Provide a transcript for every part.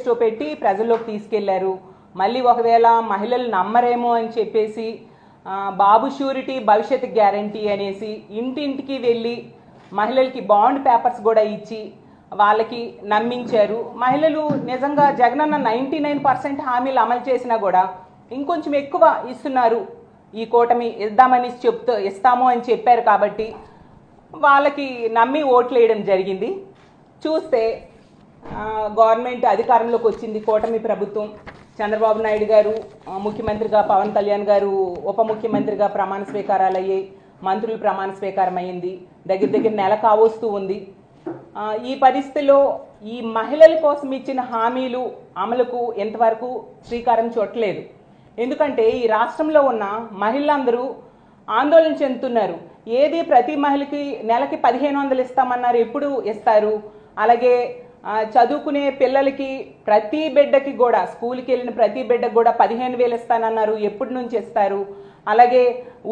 Manifesto పెట్టి ప్రజల్లోకి తీసుకెళ్లారు. మళ్ళీ ఒకవేళ మహిళలు నమ్మరేమో అని చెప్పేసి బాబు షూరిటీ భవిష్యత్ గ్యారంటీ అనేసి ఇంటింటికి వెళ్ళి మహిళలకి బాండ్ పేపర్స్ కూడా ఇచ్చి వాళ్ళకి నమ్మించారు. మహిళలు నిజంగా జగనన్న 99% హామీలు అమలు చేసినా కూడా ఇంకొంచెం ఎక్కువ ఇస్తున్నారు, ఈ కూటమి ఇస్తాము అని చెప్పారు కాబట్టి వాళ్ళకి నమ్మి ఓట్లు వేయడం జరిగింది. చూస్తే గవర్నమెంట్ అధికారంలోకి వచ్చింది కూటమి ప్రభుత్వం. చంద్రబాబు నాయుడు గారు ముఖ్యమంత్రిగా, పవన్ కళ్యాణ్ గారు ఉప ముఖ్యమంత్రిగా ప్రమాణ స్వీకారాలు అయ్యాయి, మంత్రులు ప్రమాణ స్వీకారం అయ్యింది, దగ్గర నెల కావస్తూ ఉంది. ఈ పరిస్థితిలో ఈ మహిళల కోసం ఇచ్చిన హామీలు అమలుకు ఎంతవరకు శ్రీకారం చుట్టలేదు. ఎందుకంటే ఈ రాష్ట్రంలో ఉన్న మహిళలందరూ ఆందోళన చెందుతున్నారు. ఏది ప్రతి మహిళకి నెలకి 1500 ఇస్తామన్నారు, ఎప్పుడు ఇస్తారు? అలాగే చదువుకునే పిల్లలకి ప్రతి బిడ్డకి కూడా, స్కూల్కి వెళ్ళిన ప్రతి బిడ్డకి కూడా 15,000 ఇస్తానన్నారు, ఎప్పటి నుంచి ఇస్తారు? అలాగే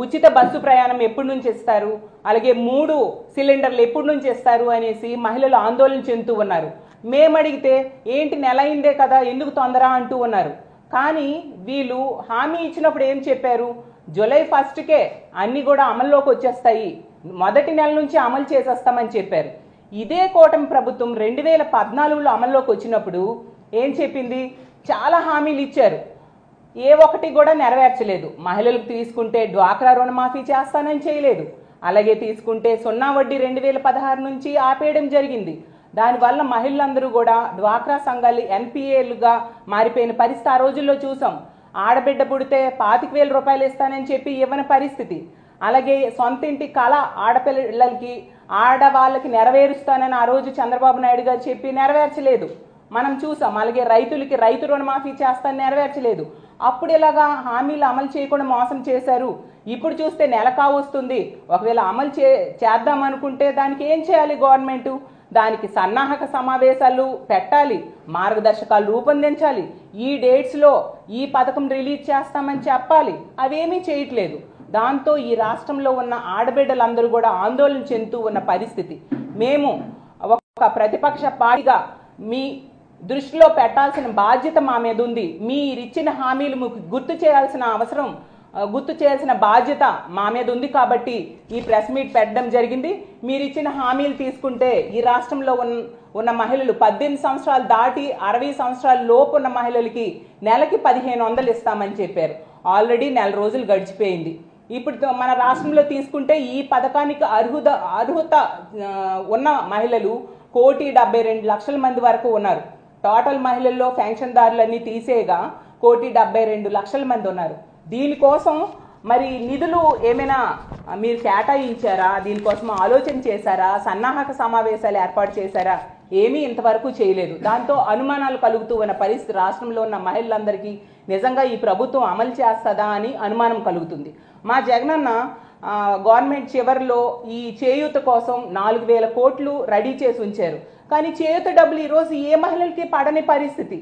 ఉచిత బస్సు ప్రయాణం ఎప్పటి నుంచి ఇస్తారు? అలాగే 3 సిలిండర్లు ఎప్పటి నుంచి ఇస్తారు అనేసి మహిళలు ఆందోళన చెందుతూ ఉన్నారు. మేము అడిగితే ఏంటి నెల అయిందే కదా, ఎందుకు తొందర అంటూ ఉన్నారు. కానీ వీళ్ళు హామీ ఇచ్చినప్పుడు ఏం చెప్పారు? జూలై 1కే అన్నీ కూడా అమల్లోకి వచ్చేస్తాయి, మొదటి నెల నుంచి అమలు చేసేస్తామని చెప్పారు. ఇదే కూటమి ప్రభుత్వం 2014లో అమల్లోకి వచ్చినప్పుడు ఏం చెప్పింది? చాలా హామీలు ఇచ్చారు, ఏ ఒక్కటి కూడా నెరవేర్చలేదు. మహిళలకు తీసుకుంటే డ్వాక్రా రుణమాఫీ చేస్తానని చేయలేదు. అలాగే తీసుకుంటే 0 వడ్డీ 2016 నుంచి ఆపేయడం జరిగింది. దానివల్ల మహిళలందరూ కూడా డ్వాక్రా సంఘాలు ఎన్పిఏలుగా మారిపోయిన పరిస్థితి ఆ రోజుల్లో చూసాం. ఆడబిడ్డ పుడితే 25,000 రూపాయలు ఇస్తానని చెప్పి ఇవ్వని పరిస్థితి. అలాగే సొంత ఇంటి కళ ఆడపిల్లలకి, ఆడవాళ్ళకి నెరవేరుస్తానని ఆ రోజు చంద్రబాబు నాయుడు గారు చెప్పి నెరవేర్చలేదు, మనం చూసాం. అలాగే రైతులకి రైతు రుణమాఫీ చేస్తానని నెరవేర్చలేదు. అప్పుడు ఇలాగా హామీలు అమలు చేయకుండా మోసం చేశారు. ఇప్పుడు చూస్తే నెల కావస్తుంది. ఒకవేళ అమలు చేద్దాం అనుకుంటే దానికి ఏం చేయాలి గవర్నమెంట్? దానికి సన్నాహక సమావేశాలు పెట్టాలి, మార్గదర్శకాలు రూపొందించాలి, ఈ డేట్స్లో ఈ పథకం రిలీజ్ చేస్తామని చెప్పాలి. అవేమీ చేయట్లేదు. దాంతో ఈ రాష్ట్రంలో ఉన్న ఆడబిడ్డలందరూ కూడా ఆందోళన చెందుతూ ఉన్న పరిస్థితి. మేము ఒక ప్రతిపక్ష పార్టీగా మీ దృష్టిలో పెట్టాల్సిన బాధ్యత మా మీద ఉంది. మీరిచ్చిన హామీలు గుర్తు చేయాల్సిన బాధ్యత మా మీద ఉంది కాబట్టి ఈ ప్రెస్ మీట్ పెట్టడం జరిగింది. మీరిచ్చిన హామీలు తీసుకుంటే ఈ రాష్ట్రంలో ఉన్న మహిళలు 18 సంవత్సరాలు దాటి 60 సంవత్సరాల లోపు ఉన్న మహిళలకి నెలకి 1500 ఇస్తామని చెప్పారు. ఆల్రెడీ నెల రోజులు గడిచిపోయింది. ఇప్పుడు మన రాష్ట్రంలో తీసుకుంటే ఈ పథకానికి అర్హత ఉన్న మహిళలు 1,72,00,000 మంది వరకు ఉన్నారు. టోటల్ మహిళల్లో పెన్షన్దారులన్నీ తీసేగా 1,72,00,000 మంది ఉన్నారు. దీనికోసం మరి నిధులు ఏమైనా మీరు కేటాయించారా? దీనికోసం ఆలోచన చేశారా? సన్నాహక సమావేశాలు ఏర్పాటు చేశారా? ఏమీ ఇంతవరకు చేయలేదు. దాంతో అనుమానాలు కలుగుతూ ఉన్న పరిస్థితి రాష్ట్రంలో ఉన్న మహిళలందరికీ నిజంగా ఈ ప్రభుత్వం అమలు చేస్తుందా అని అనుమానం కలుగుతుంది. మా జగనన్న గవర్నమెంట్ చివరిలో ఈ చేయూత కోసం 4,000 కోట్లు రెడీ చేసి ఉంచారు. కానీ చేయూత డబ్బులు ఈరోజు ఏ మహిళలకి పడని పరిస్థితి.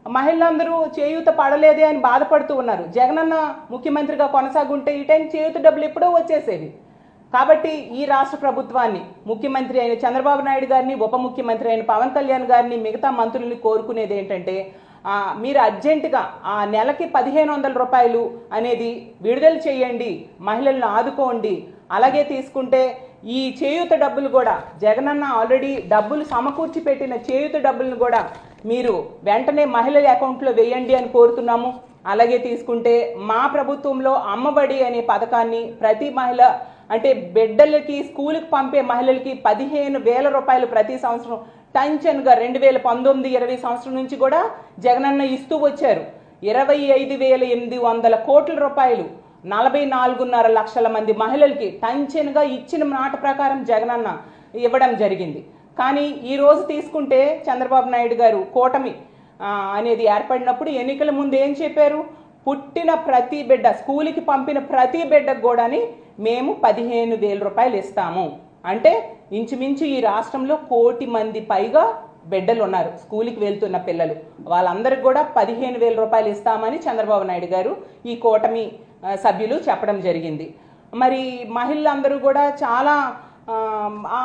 మహిళలందరూ చేయూత పడలేదే అని బాధపడుతూ ఉన్నారు. జగనన్న ముఖ్యమంత్రిగా కొనసాగుంటే ఈ టైం చేయూత డబ్బులు ఎప్పుడో వచ్చేసేవి. కాబట్టి ఈ రాష్ట్ర ప్రభుత్వాన్ని, ముఖ్యమంత్రి అయిన చంద్రబాబు నాయుడు గారిని, ఉప ముఖ్యమంత్రి అయిన పవన్ కళ్యాణ్ గారిని, మిగతా మంత్రుల్ని కోరుకునేది ఏంటంటే మీరు అర్జెంటుగా ఆ నెలకి 1500 రూపాయలు అనేది విడుదల చేయండి, మహిళలను ఆదుకోండి. అలాగే తీసుకుంటే ఈ చేయూత డబ్బులు కూడా జగనన్న ఆల్రెడీ డబ్బులు సమకూర్చి పెట్టిన చేయూత డబ్బులను కూడా మీరు వెంటనే మహిళల అకౌంట్లో వేయండి అని కోరుతున్నాము. అలాగే తీసుకుంటే మా ప్రభుత్వంలో అమ్మఒడి అనే పథకాన్ని ప్రతి మహిళ, అంటే బిడ్డలకి స్కూల్కి పంపే మహిళలకి 15,000 రూపాయలు ప్రతి సంవత్సరం టెన్షన్గా 2019-20 సంవత్సరం నుంచి కూడా జగనన్న ఇస్తూ వచ్చారు. 25,800 కోట్ల రూపాయలు 44.5 లక్షల మంది మహిళలకి టెన్షన్గా ఇచ్చిన మాట ప్రకారం జగనన్న ఇవ్వడం జరిగింది. కానీ ఈరోజు తీసుకుంటే చంద్రబాబు నాయుడు గారు కూటమి అనేది ఏర్పడినప్పుడు ఎన్నికల ముందు ఏం చెప్పారు? పుట్టిన ప్రతి బిడ్డ, స్కూల్కి పంపిన ప్రతి బిడ్డకు కూడాని మేము 15,000 రూపాయలు ఇస్తాము. అంటే ఇంచుమించు ఈ రాష్ట్రంలో 1 కోటి మంది పైగా బిడ్డలు ఉన్నారు, స్కూల్కి వెళ్తున్న పిల్లలు. వాళ్ళందరికీ కూడా 15,000 రూపాయలు ఇస్తామని చంద్రబాబు నాయుడు గారు ఈ కూటమి సభ్యులు చెప్పడం జరిగింది. మరి మహిళలందరూ కూడా చాలా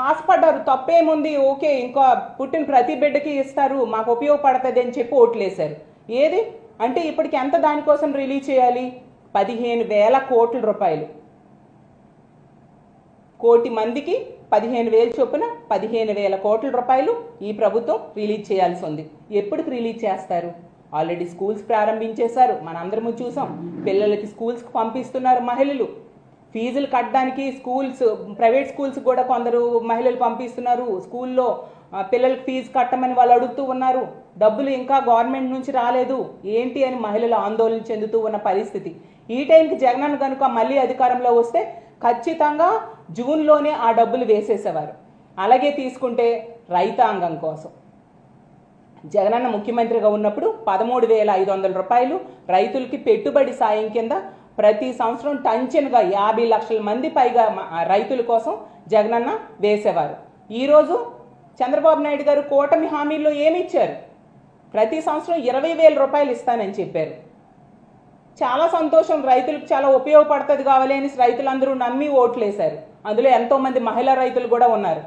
ఆశపడ్డారు, తప్పేముంది, ఓకే ఇంకా పుట్టిన ప్రతి బిడ్డకి ఇస్తారు, మాకు ఉపయోగపడుతుంది అని చెప్పి ఓట్లేశారు. ఏది అంటే ఇప్పటికి ఎంత దానికోసం రిలీజ్ చేయాలి? 15,000 కోట్ల రూపాయలు. కోటి మందికి 15,000 చొప్పున 15,000 కోట్ల రూపాయలు ఈ ప్రభుత్వం రిలీజ్ చేయాల్సి ఉంది. ఎప్పటికి రిలీజ్ చేస్తారు? ఆల్రెడీ స్కూల్స్ ప్రారంభించేశారు, మనందరము చూసాం. పిల్లలకి స్కూల్స్కి పంపిస్తున్నారు మహిళలు. ఫీజులు కట్టడానికి స్కూల్స్, ప్రైవేట్ స్కూల్స్ కూడా కొందరు మహిళలు పంపిస్తున్నారు. స్కూల్లో పిల్లలకి ఫీజు కట్టమని వాళ్ళు అడుగుతూ ఉన్నారు. డబ్బులు ఇంకా గవర్నమెంట్ నుంచి రాలేదు ఏంటి అని మహిళలు ఆందోళన చెందుతూ ఉన్న పరిస్థితి. ఈ టైంకి జగనన్న కనుక మళ్ళీ అధికారంలో వస్తే ఖచ్చితంగా జూన్లోనే ఆ డబ్బులు వేసేసేవారు. అలాగే తీసుకుంటే రైతాంగం కోసం జగనన్న ముఖ్యమంత్రిగా ఉన్నప్పుడు 13,500 రూపాయలు రైతులకి పెట్టుబడి సాయం కింద ప్రతి సంవత్సరం టంచెన్గా 50 లక్షల మంది పైగా రైతుల కోసం జగనన్న వేసేవారు. ఈరోజు చంద్రబాబు నాయుడు గారు కూటమి హామీల్లో ఏమి ఇచ్చారు? ప్రతి సంవత్సరం 20,000 రూపాయలు ఇస్తానని చెప్పారు. చాలా సంతోషం, రైతులకు చాలా ఉపయోగపడుతుంది కావాలి అని రైతులందరూ నమ్మి ఓట్లేశారు. అందులో ఎంతోమంది మహిళా రైతులు కూడా ఉన్నారు.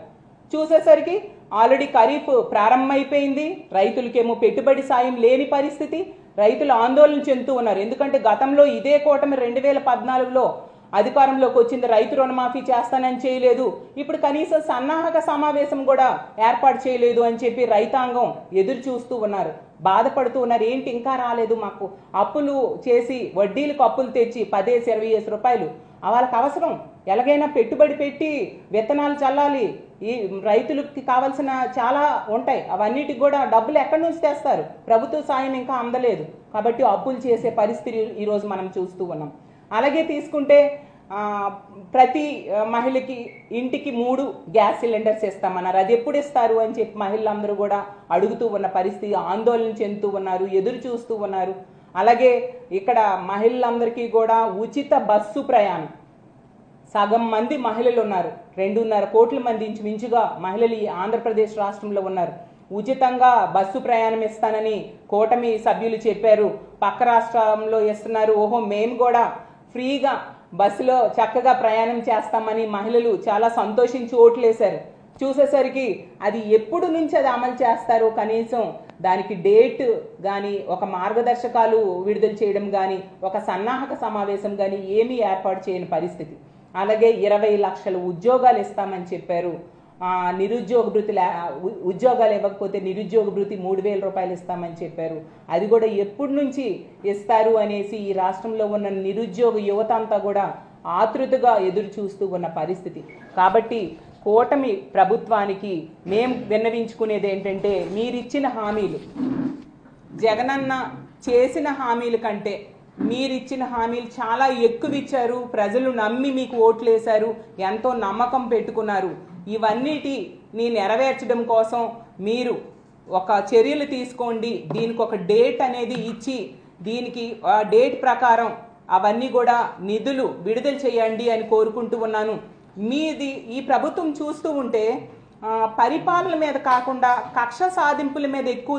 చూసేసరికి ఆల్రెడీ ఖరీఫ్ ప్రారంభమైపోయింది, రైతులకేమో పెట్టుబడి సాయం లేని పరిస్థితి. రైతులు ఆందోళన చెందుతూ ఉన్నారు. ఎందుకంటే గతంలో ఇదే కూటమి 2014లో అధికారంలోకి వచ్చింది, రైతు రుణమాఫీ చేస్తానని చేయలేదు. ఇప్పుడు కనీసం సన్నాహక సమావేశం కూడా ఏర్పాటు చేయలేదు అని చెప్పి రైతాంగం ఎదురు చూస్తూ ఉన్నారు, బాధపడుతూ ఉన్నారు. ఏంటి ఇంకా రాలేదు, మాకు అప్పులు చేసి వడ్డీలకు అప్పులు తెచ్చి 10-20 రూపాయలు వాళ్ళకి అవసరం. ఎలాగైనా పెట్టుబడి పెట్టి విత్తనాలు చల్లాలి, ఈ రైతులకి కావాల్సిన చాలా ఉంటాయి, అవన్నిటికి కూడా డబ్బులు ఎక్కడి నుంచి తెస్తారు? ప్రభుత్వ సాయం ఇంకా అందలేదు కాబట్టి అప్పులు చేసే పరిస్థితి ఈరోజు మనం చూస్తూ ఉన్నాం. అలాగే తీసుకుంటే ప్రతి మహిళకి ఇంటికి 3 గ్యాస్ సిలిండర్స్ ఇస్తామన్నారు. అది ఎప్పుడు ఇస్తారు అని చెప్పి మహిళలందరూ కూడా అడుగుతూ ఉన్న పరిస్థితి, ఆందోళన చెందుతూ ఉన్నారు, ఎదురు చూస్తూ ఉన్నారు. అలాగే ఇక్కడ మహిళలందరికీ కూడా ఉచిత బస్సు ప్రయాణం, సగం మంది మహిళలు ఉన్నారు, 2.5 కోట్ల మంది ఇంచుమించుగా మహిళలు ఈ ఆంధ్రప్రదేశ్ రాష్ట్రంలో ఉన్నారు. ఉచితంగా బస్సు ప్రయాణం ఇస్తానని కూటమి సభ్యులు చెప్పారు, పక్క రాష్ట్రంలో ఇస్తున్నారు. ఓహో, మేము కూడా ఫ్రీగా బస్సులో చక్కగా ప్రయాణం చేస్తామని మహిళలు చాలా సంతోషించి ఓట్లేశారు. చూసేసరికి అది ఎప్పుడు నుంచి అది అమలు చేస్తారో కనీసం దానికి డేట్ కానీ, ఒక మార్గదర్శకాలు విడుదల చేయడం కానీ, ఒక సన్నాహక సమావేశం కానీ ఏమీ ఏర్పాటు చేయని పరిస్థితి. అలాగే 20 లక్షల ఉద్యోగాలు ఇస్తామని చెప్పారు. నిరుద్యోగ భృతి ఉద్యోగాలు ఇవ్వకపోతే నిరుద్యోగ భృతి 3,000 రూపాయలు ఇస్తామని చెప్పారు. అది కూడా ఎప్పటి నుంచి ఇస్తారు అనేసి ఈ రాష్ట్రంలో ఉన్న నిరుద్యోగ యువత అంతా కూడా ఆతృతగా ఎదురు చూస్తూ ఉన్న పరిస్థితి. కాబట్టి కూటమి ప్రభుత్వానికి మేము విన్నవించుకునేది ఏంటంటే, మీరిచ్చిన హామీలు, జగనన్న చేసిన హామీల కంటే మీరిచ్చిన హామీలు చాలా ఎక్కువ ఇచ్చారు. ప్రజలు నమ్మి మీకు ఓట్లేశారు, ఎంతో నమ్మకం పెట్టుకున్నారు. ఇవన్నిటిని నెరవేర్చడం కోసం మీరు ఒక చర్యలు తీసుకోండి, దీనికి ఒక డేట్ అనేది ఇచ్చి దీనికి డేట్ ప్రకారం అవన్నీ కూడా నిధులు విడుదల చేయండి అని కోరుకుంటూ ఉన్నాను. మీది ఈ ప్రభుత్వం చూస్తూ ఉంటే పరిపాలన మీద కాకుండా కక్ష సాధింపుల మీద ఎక్కువ